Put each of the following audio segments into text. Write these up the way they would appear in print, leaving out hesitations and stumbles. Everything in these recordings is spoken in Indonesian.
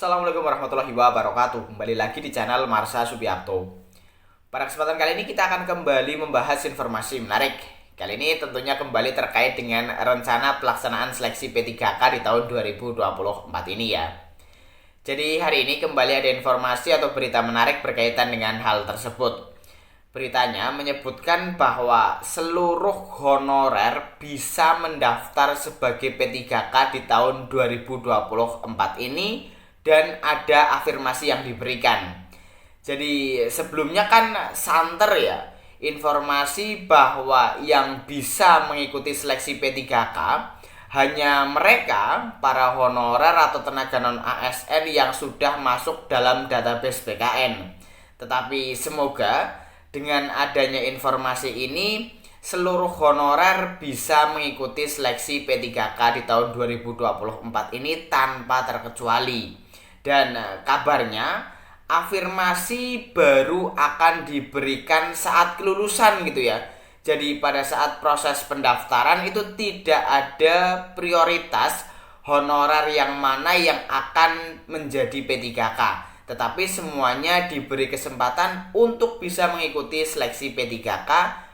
Assalamualaikum warahmatullahi wabarakatuh. Kembali lagi di channel Marsha Subiakto. Pada kesempatan kali ini kita akan kembali membahas informasi menarik. Kali ini tentunya kembali terkait dengan rencana pelaksanaan seleksi P3K di tahun 2024 ini ya. Jadi hari ini kembali ada informasi atau berita menarik berkaitan dengan hal tersebut. Beritanya menyebutkan bahwa seluruh honorer bisa mendaftar sebagai P3K di tahun 2024 ini dan ada afirmasi yang diberikan. Jadi sebelumnya kan santer ya informasi bahwa yang bisa mengikuti seleksi P3K hanya mereka para honorer atau tenaga non ASN yang sudah masuk dalam database BKN. Tetapi semoga dengan adanya informasi ini seluruh honorer bisa mengikuti seleksi P3K di tahun 2024 ini tanpa terkecuali. Dan kabarnya afirmasi baru akan diberikan saat kelulusan gitu ya. Jadi pada saat proses pendaftaran itu tidak ada prioritas honorer yang mana yang akan menjadi P3K, tetapi semuanya diberi kesempatan untuk bisa mengikuti seleksi P3K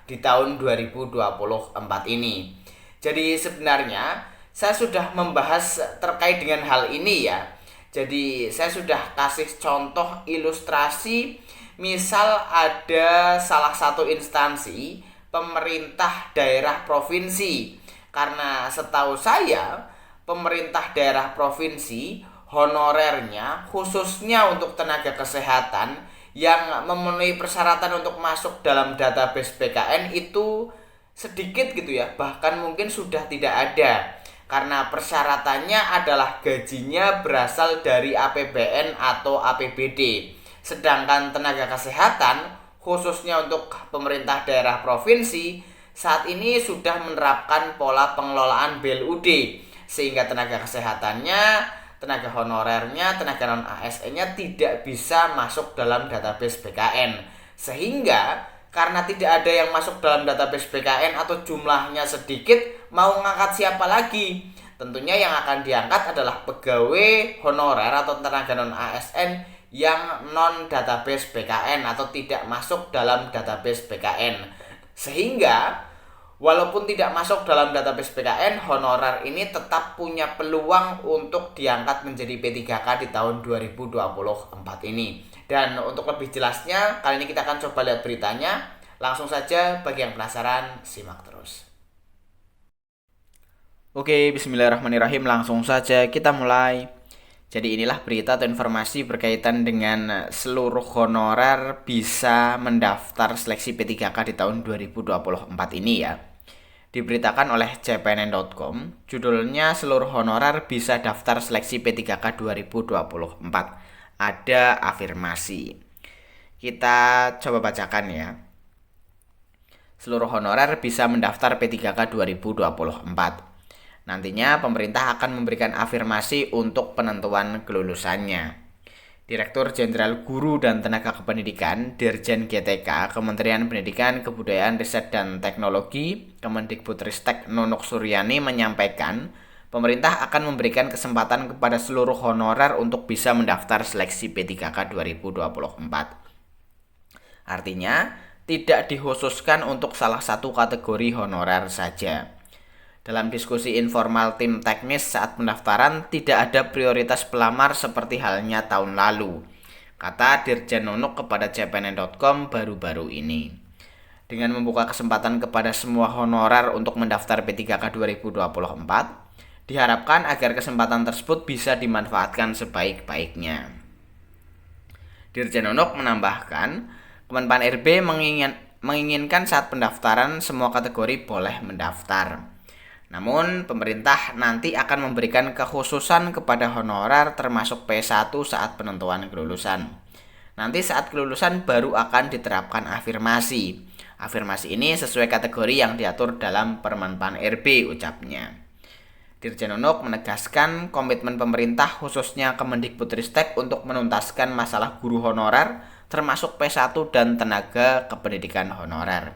di tahun 2024 ini. Jadi sebenarnya saya sudah membahas terkait dengan hal ini ya. Jadi saya sudah kasih contoh ilustrasi, misal ada salah satu instansi pemerintah daerah provinsi. Karena setahu saya pemerintah daerah provinsi honorernya khususnya untuk tenaga kesehatan yang memenuhi persyaratan untuk masuk dalam database BKN itu sedikit gitu ya, bahkan mungkin sudah tidak ada. Karena persyaratannya adalah gajinya berasal dari APBN atau APBD. Sedangkan tenaga kesehatan khususnya untuk pemerintah daerah provinsi saat ini sudah menerapkan pola pengelolaan BLUD, sehingga tenaga kesehatannya, tenaga honorernya, tenaga non ASN-nya tidak bisa masuk dalam database BKN. Sehingga karena tidak ada yang masuk dalam database BKN atau jumlahnya sedikit, mau ngangkat siapa lagi? Tentunya yang akan diangkat adalah pegawai honorer atau tenaga non ASN yang non database BKN atau tidak masuk dalam database BKN. Sehingga walaupun tidak masuk dalam database BKN, honorer ini tetap punya peluang untuk diangkat menjadi P3K di tahun 2024 ini. Dan untuk lebih jelasnya, kali ini kita akan coba lihat beritanya. Langsung saja, bagi yang penasaran, simak terus. Oke, bismillahirrahmanirrahim. Langsung saja kita mulai. Jadi inilah berita atau informasi berkaitan dengan seluruh honorer bisa mendaftar seleksi P3K di tahun 2024 ini ya. Diberitakan oleh cpnn.com, judulnya seluruh honorer bisa daftar seleksi P3K 2024. Ada afirmasi. Kita coba bacakan ya. Seluruh honorer bisa mendaftar P3K 2024. Nantinya pemerintah akan memberikan afirmasi untuk penentuan kelulusannya. Direktur Jenderal Guru dan Tenaga Kependidikan, Dirjen GTK, Kementerian Pendidikan, Kebudayaan, Riset dan Teknologi, Kemendikbudristek Nunuk Suryani menyampaikan, pemerintah akan memberikan kesempatan kepada seluruh honorer untuk bisa mendaftar seleksi P3K 2024. Artinya, tidak dikhususkan untuk salah satu kategori honorer saja. Dalam diskusi informal tim teknis saat pendaftaran, tidak ada prioritas pelamar seperti halnya tahun lalu, kata Dirjen Nunuk kepada cpnn.com baru-baru ini. Dengan membuka kesempatan kepada semua honorer untuk mendaftar P3K 2024, diharapkan agar kesempatan tersebut bisa dimanfaatkan sebaik-baiknya. Dirjen Nunuk menambahkan, Kemenpan RB menginginkan saat pendaftaran semua kategori boleh mendaftar. Namun, pemerintah nanti akan memberikan kekhususan kepada honorer termasuk P1 saat penentuan kelulusan. Nanti saat kelulusan baru akan diterapkan afirmasi. Afirmasi ini sesuai kategori yang diatur dalam Permenpan RB, ucapnya. Dirjen Nunuk menegaskan komitmen pemerintah khususnya Kemendikbudristek untuk menuntaskan masalah guru honorer termasuk P1 dan tenaga kependidikan honorer.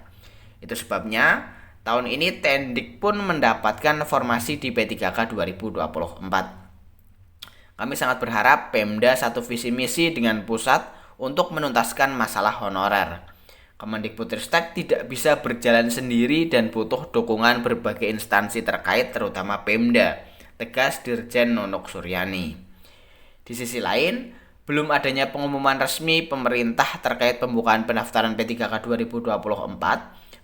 Itu sebabnya tahun ini Tendik pun mendapatkan formasi di P3K 2024. Kami sangat berharap Pemda satu visi misi dengan pusat untuk menuntaskan masalah honorer. Kemendikbudristek tidak bisa berjalan sendiri dan butuh dukungan berbagai instansi terkait terutama Pemda, tegas Dirjen Nunuk Suryani. Di sisi lain, belum adanya pengumuman resmi pemerintah terkait pembukaan pendaftaran P3K 2024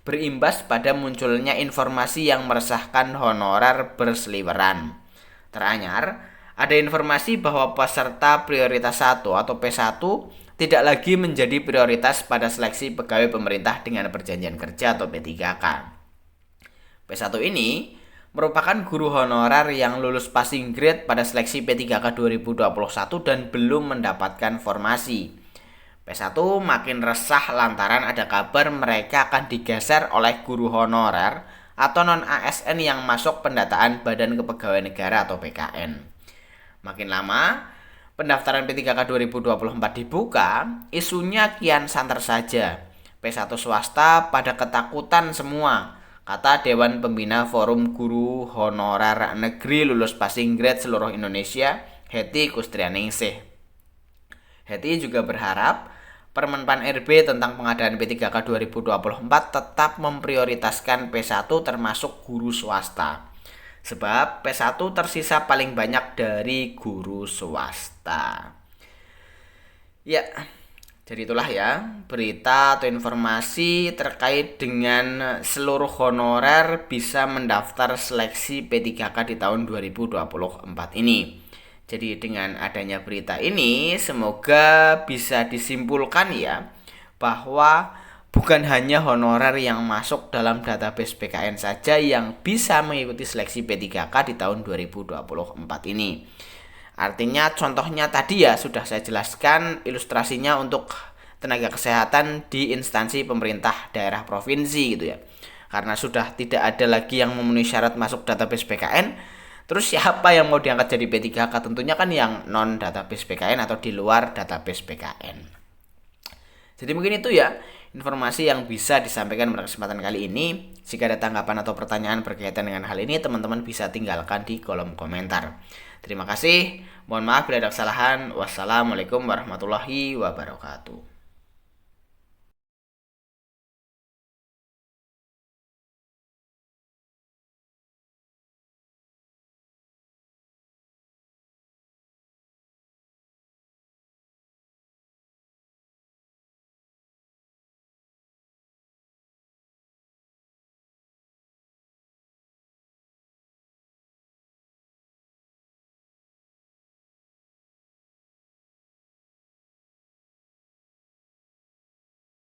berimbas pada munculnya informasi yang meresahkan honorer berseliweran. Teranyar, ada informasi bahwa peserta prioritas 1 atau P1 tidak lagi menjadi prioritas pada seleksi pegawai pemerintah dengan perjanjian kerja atau P3K. P1 ini merupakan guru honorer yang lulus passing grade pada seleksi P3K 2021 dan belum mendapatkan formasi. P1 makin resah lantaran ada kabar mereka akan digeser oleh guru honorer atau non-ASN yang masuk pendataan Badan Kepegawaian Negara atau BKN. Makin lama, pendaftaran P3K 2024 dibuka, isunya kian santer saja. P1 swasta pada ketakutan semua, kata Dewan Pembina Forum Guru Honorer Negeri lulus passing grade seluruh Indonesia, Hetty Kustrianingsih. Hetty juga berharap Permenpan RB tentang pengadaan P3K 2024 tetap memprioritaskan P1 termasuk guru swasta. Sebab P1 tersisa paling banyak dari guru swasta. Ya, jadi itulah ya berita atau informasi terkait dengan seluruh honorer bisa mendaftar seleksi P3K di tahun 2024 ini. Jadi dengan adanya berita ini semoga bisa disimpulkan ya bahwa bukan hanya honorer yang masuk dalam database BKN saja yang bisa mengikuti seleksi P3K di tahun 2024 ini. Artinya contohnya tadi ya sudah saya jelaskan ilustrasinya untuk tenaga kesehatan di instansi pemerintah daerah provinsi gitu ya. Karena sudah tidak ada lagi yang memenuhi syarat masuk database BKN, terus siapa yang mau diangkat jadi P3K? Tentunya kan yang non database BKN atau di luar database BKN. Jadi mungkin itu ya informasi yang bisa disampaikan pada kesempatan kali ini. Jika ada tanggapan atau pertanyaan berkaitan dengan hal ini, teman-teman bisa tinggalkan di kolom komentar. Terima kasih. Mohon maaf bila ada kesalahan. Wassalamualaikum warahmatullahi wabarakatuh.